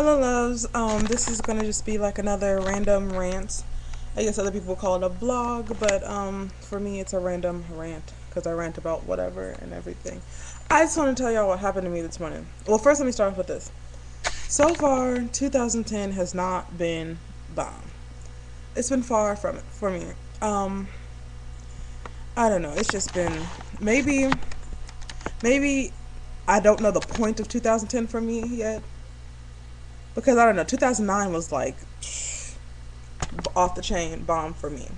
Hello loves, this is gonna just be like another random rant. I guess other people call it a vlog, but for me it's a random rant because I rant about whatever and everything. I just want to tell y'all what happened to me this morning. Well, first let me start off with this. So far, 2010 has not been bomb. It's been far from it for me. I don't know. It's just been maybe I don't know the point of 2010 for me yet because I don't know. 2009 was like off the chain bomb for me.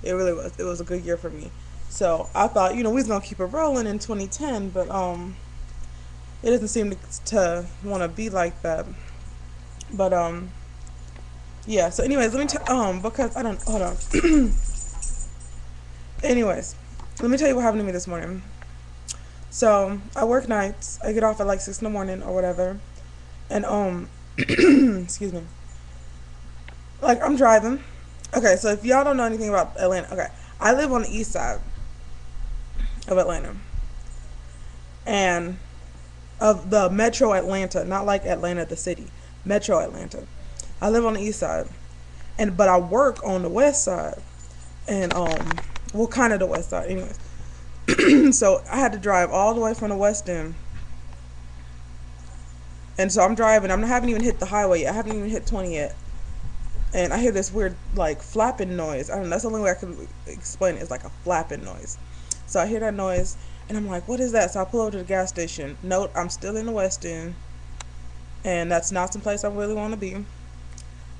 It really was. It was a good year for me. So I thought, we was gonna keep it rolling in 2010, but it doesn't seem to want to be like that. But yeah. So anyways, let me because I don't hold on. Anyways, let me tell you what happened to me this morning. So I work nights. I get off at like 6 in the morning or whatever, and excuse me. Like I'm driving. Okay, so if y'all don't know anything about Atlanta, okay, I live on the east side of Atlanta, and of the Metro Atlanta, not like Atlanta the city, Metro Atlanta. I live on the east side, and but I work on the west side, and well, kind of the west side, anyways. So I had to drive all the way from the west end, and so I'm driving. I haven't even hit the highway yet. I haven't even hit 20 yet, and I hear this weird like flapping noise. I don't know. That's the only way I can explain it. It's like a flapping noise. So I hear that noise, and I'm like, "What is that?" So I pull over to the gas station. Note, I'm still in the West End, and that's not some place I really want to be.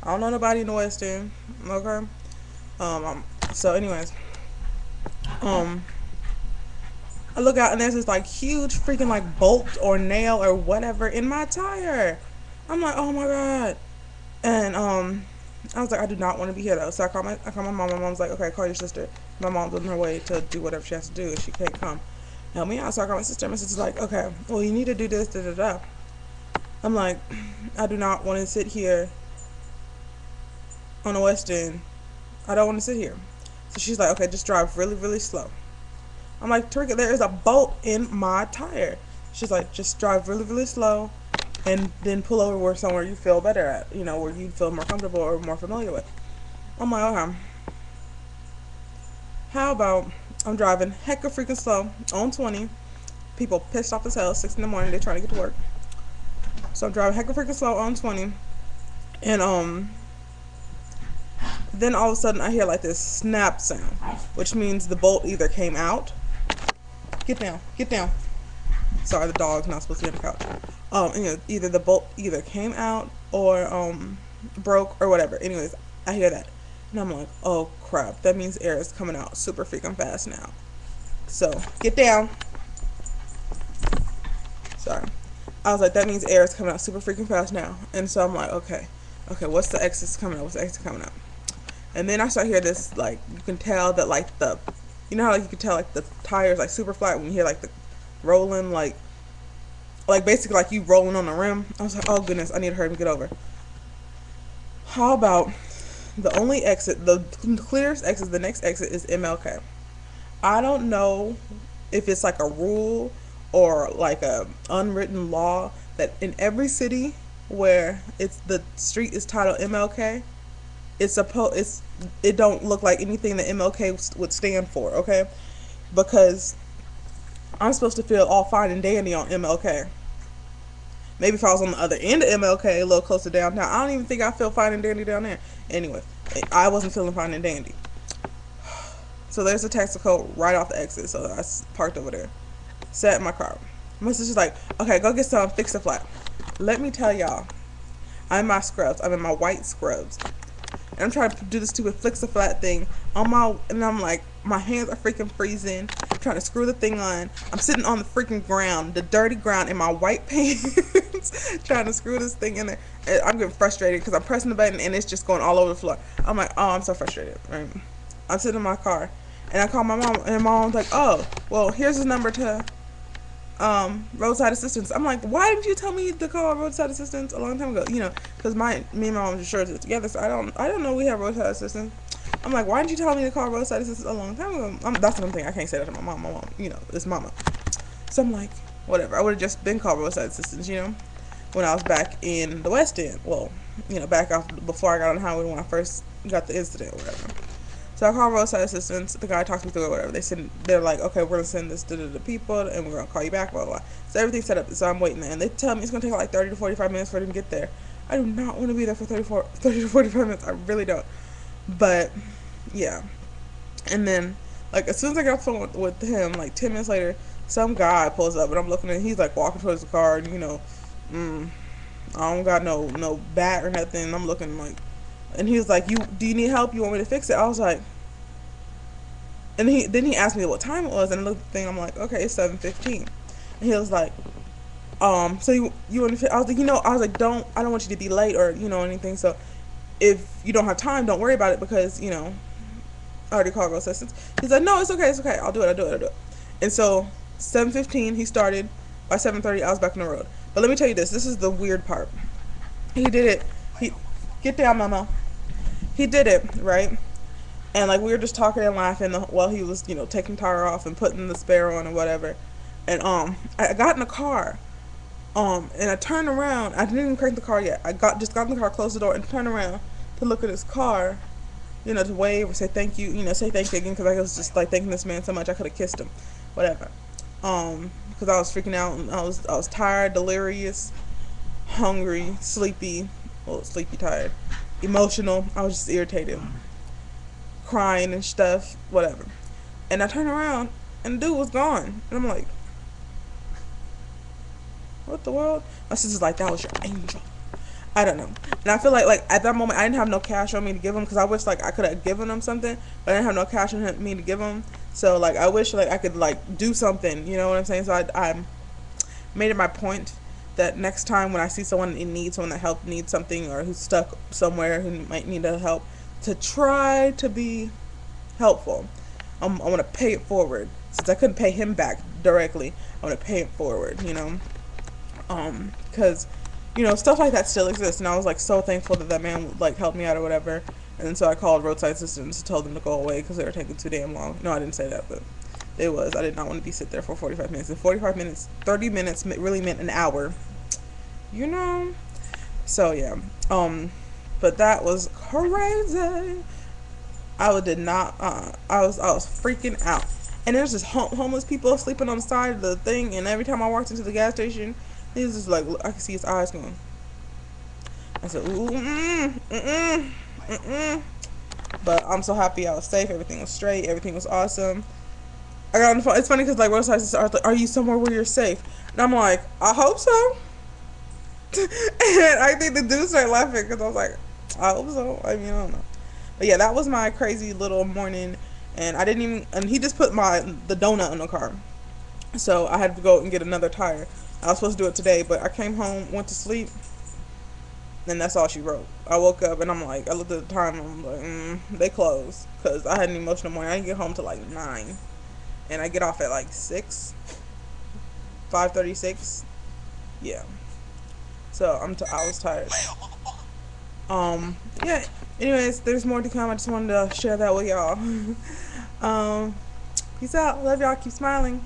I don't know nobody in the West End. Okay. So, anyways, um, I look out, and there's this like huge freaking like bolt or nail or whatever in my tire. I'm like, "Oh my god!" And I was like, I do not want to be here though. So I call my mom. My mom's like, okay, call your sister. My mom's on her way to do whatever she has to do. If she can't come, help me out. So I call my sister. My sister's like, okay, well you need to do this, da da da. I'm like, I do not want to sit here on the West End. I don't want to sit here. So she's like, okay, just drive really, really slow. I'm like, Tarika, there is a bolt in my tire. She's like, just drive really, really slow, and then pull over where somewhere you feel better at, where you feel more comfortable or more familiar with. I'm like, okay. How about I'm driving hecka freaking slow on 20. People pissed off as hell, 6 in the morning, they're trying to get to work. So I'm driving hecka freaking slow on 20. And then all of a sudden I hear like this snap sound, which means the bolt either came out. Get down, get down. Sorry, the dog's not supposed to be on the couch. Either the bolt either came out or broke or whatever. Anyways, I hear that, and I'm like, oh crap, that means air is coming out super freaking fast now. So get down. Sorry, I was like, that means air is coming out super freaking fast now. And so I'm like, okay, what's the exit coming out? What's the exit coming out? And then I start hear this, like, you can tell that like how like you can tell like the tires like super flat when you hear like the rolling, like basically like you rolling on the rim. I was like, oh goodness, I need to hurry and get over. How about the only exit, the clearest exit, the next exit is MLK. I don't know if it's like a rule or like a unwritten law that in every city where it's the street is titled MLK, it don't look like anything that MLK would stand for, okay? Because I'm supposed to feel all fine and dandy on MLK. Maybe if I was on the other end of MLK, a little closer downtown, I don't even think I feel fine and dandy down there. Anyway, I wasn't feeling fine and dandy. So there's a Texaco right off the exit, so I parked over there. Sat in my car. My sister's like, okay, go get some, fix the flat. Let me tell y'all, I'm in my scrubs. I'm in my white scrubs. And I'm trying to do this stupid fix a flat thing and I'm like, my hands are freaking freezing. I'm trying to screw the thing on. I'm sitting on the freaking ground, the dirty ground in my white pants, trying to screw this thing in there. And I'm getting frustrated because I'm pressing the button and it's just going all over the floor. I'm like, oh, I'm so frustrated. Right? I'm sitting in my car and I call my mom, and my mom's like, oh, well, here's his number to roadside assistance. I'm like, why didn't you tell me to call roadside assistance a long time ago? Because me and my mom just shared it together, so I don't know we have roadside assistance. I'm like, why didn't you tell me to call roadside assistance a long time ago? That's what I'm thinking. I can't say that to my mom. It's mama. So I'm like, whatever. I would have just been called roadside assistance. when I was back in the West End. Well, back off before I got on the highway when I first got the incident or whatever. So I called roadside assistance. The guy talked me through it, whatever. They're like, okay, we're gonna send this to the people, and we're gonna call you back, blah blah blah. So everything's set up. So I'm waiting there, and they tell me it's gonna take like 30 to 45 minutes for them to get there. I do not want to be there for 30 to 45 minutes. I really don't. But yeah, and then like as soon as I got off the phone with him, like 10 minutes later, some guy pulls up, and I'm looking at. He's like walking towards the car, and I don't got no bat or nothing. I'm looking like, and he was like, do you need help? You want me to fix it? I was like, and he asked me what time it was, and I looked at the thing. I'm like, okay, it's 7:15, and he was like, so you want to? I was like, I don't want you to be late or anything. So if you don't have time, don't worry about it because I already called road assistance. He's like, no, it's okay, I'll do it. And so 7:15 he started. By 7:30 I was back on the road. But let me tell you this. This is the weird part. He did it. He get down, mama. He did it right. And like we were just talking and laughing while he was taking the tire off and putting the spare on and whatever. And I got in the car. And I turned around. I didn't even crank the car yet. I just got in the car, closed the door, and turned around to look at his car, to wave or say thank you, say thank you again, because I was just like thanking this man so much I could have kissed him, whatever. Because I was freaking out and I was tired, delirious, hungry, sleepy, tired, emotional. I was just irritated, crying and stuff, whatever. And I turned around and the dude was gone, and I'm like, what the world? My sister's like, that was your angel. I don't know. And I feel like at that moment I didn't have no cash on me to give him, because I wish like I could have given him something, but I didn't have no cash on me to give him. So like I wish like I could like do something, you know what I'm saying? So I made it my point that next time when I see someone in need, someone that needs something, or who's stuck somewhere who might need help, to try to be helpful. I want to pay it forward. Since I couldn't pay him back directly, I want to pay it forward, because stuff like that still exists, and I was like so thankful that man like helped me out or whatever. And then so I called roadside assistance to tell them to go away because they were taking too damn long. No, I didn't say that, but it was. I did not want to be sit there for 45 minutes. And 45 minutes, 30 minutes really meant an hour. So yeah. But that was crazy. I did not. I was freaking out. And there's just homeless people sleeping on the side of the thing. And every time I walked into the gas station, he was just like, I could see his eyes going. I said, ooh, But I'm so happy I was safe. Everything was straight. Everything was awesome. I got on the phone. It's funny because like roadside assistants are like, are you somewhere where you're safe? And I'm like, I hope so. And I think the dude started laughing because I was like, I hope so. I mean, I don't know. But yeah, that was my crazy little morning. And I didn't even, and he just put the donut in the car. So I had to go and get another tire. I was supposed to do it today, but I came home, went to sleep, and that's all she wrote. I woke up and I'm like, I looked at the time and I'm like, they closed. Because I had an emotional morning. I didn't get home till like 9. And I get off at like 6. 5:36. Yeah. So I was tired. Yeah. Anyways, there's more to come. I just wanted to share that with y'all. Peace out. Love y'all. Keep smiling.